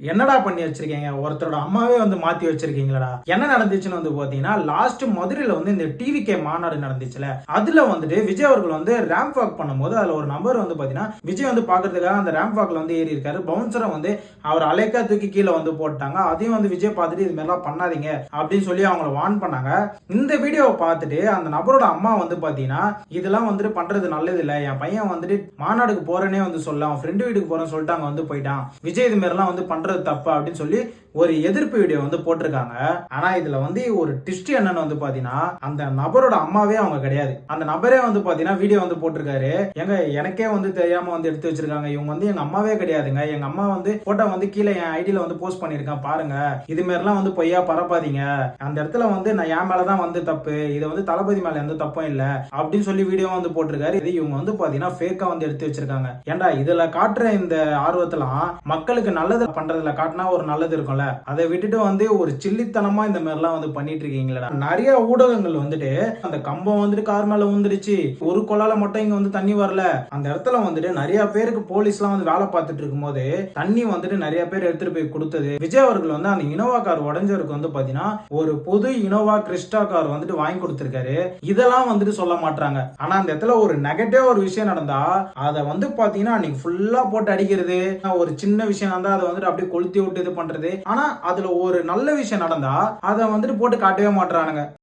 என்னடா பண்ணி வச்சிருக்கீங்க? ஒருத்தரோட அம்மாவே வந்து மாத்தி வச்சிருக்கீங்களடா. என்ன நடந்துச்சுன்னு வந்து பாத்தீங்கன்னா, லாஸ்ட் மதுரையில வந்து இந்த டிவிகே மாநாடு நடந்துச்சுல. அதுல வந்துட்டு விஜய் அவர்கள் வந்து ரேம்ப் வாக் பண்ணும்போது அதுல ஒரு நபர் வந்து பாத்தீங்கன்னா, விஜய் வந்து பாக்குறதுக்காக அந்த ரேம்ப் வாக்ல வந்து ஏறி இருக்காரு. பவுன்சரை வந்து அவர் அலைக்கா தூக்கி கீழ வந்து போட்டாங்க. அதையும் வந்து விஜய் பார்த்துட்டு இது மாதிரிலாம் பண்ணாதீங்க அப்படின்னு சொல்லி அவங்கள வார்ன் பண்ணாங்க. இந்த வீடியோவை பார்த்துட்டு அந்த நபரோட அம்மா வந்து பாத்தீங்கன்னா, இதெல்லாம் வந்துட்டு பண்றது நல்லது இல்ல. என் பையன் வந்துட்டு மாநாடுக்கு போறேனே வந்து சொல்ல, அவன் ஃப்ரெண்டு வீட்டுக்கு போறேன்னு சொல்லிட்டு அங்க வந்து போயிட்டான். விஜய் இது மாதிரிலாம் வந்து பண்றது தப்பு அப்படின்னு சொல்லி ஒரு எதிர்ப்பு வீடியோ வந்து போட்டிருக்காங்க. ஆனா இதுல வந்து ஒரு ட்விஸ்ட் என்னன்னு வந்து பாத்தீங்கன்னா, அந்த நபரோட அம்மாவே அவங்க கிடையாது. அந்த நபரே வந்து பாத்தீங்கன்னா வீடியோ வந்து போட்டிருக்காரு. எங்க எனக்கே வந்து தெரியாம வந்து எடுத்து வச்சிருக்காங்க. இவங்க வந்து எங்க அம்மாவே கிடையாதுங்க. எங்க அம்மா வந்து போட்டோ வந்து கீழே என் ஐடியில வந்து போஸ்ட் பண்ணிருக்கேன் பாருங்க. இது மாதிரிலாம் வந்து பொய்யா பரப்பாதீங்க. அந்த இடத்துல வந்து நான் என் மேலதான் வந்து தப்பு. இதை வந்து தளபதி மேல எந்த தப்பும் இல்ல அப்படின்னு சொல்லி வீடியோ வந்து போட்டிருக்காரு. இது இவங்க வந்து பாத்தீங்கன்னா ஃபேக்கா வந்து எடுத்து வச்சிருக்காங்க. ஏன்டா இதுல காட்டுற இந்த ஆர்வத்தெல்லாம் மக்களுக்கு நல்லது பண்றதுல காட்டினா ஒரு நல்லது இருக்கும்ல. அதை விட்டுட்டு வந்து ஒரு சில்லித்தனமா இந்த மாதிரிலாம் வந்து பண்ணிட்டு இருக்கீங்களா. நிறைய ஊடகங்கள் வந்துட்டு அந்த கம்பம் வந்துட்டு கார் மேல வந்துருச்சு, ஒரு கொள்ளால மட்டும் இங்க வந்து தண்ணி வரல. அந்த இடத்துல வந்துட்டு நிறைய பேருக்கு போலீஸ்லாம் வந்து வேலை பார்த்துட்டு இருக்கும் போது தண்ணி வந்துட்டு நிறைய பேர் எடுத்துட்டு போய் கொடுத்தது. விஜய் அவர்கள் வந்து அந்த இனோவா கார் உடஞ்சவருக்கு வந்து பாத்தீங்கன்னா ஒரு பொது இனோவா கிறிஸ்டா கார் வந்துட்டு வாங்கி கொடுத்திருக்காரு. இதெல்லாம் வந்துட்டு சொல்ல மாட்டாங்க. ஆனா அந்த இடத்துல ஒரு நெகட்டிவ் ஒரு விஷயம் நடந்தா அதை வந்து பாத்தீங்கன்னா அன்னைக்கு ஃபுல்லா போட்டு அடிக்கிறது, ஒரு சின்ன விஷயம் நடந்தா அதை வந்துட்டு அப்படியே கொளுத்தி விட்டு இது பண்றது. ஆனா அதுல ஒரு நல்ல விஷயம் நடந்தா அதை வந்துட்டு போட்டு காட்டவே மாட்டானுங்க.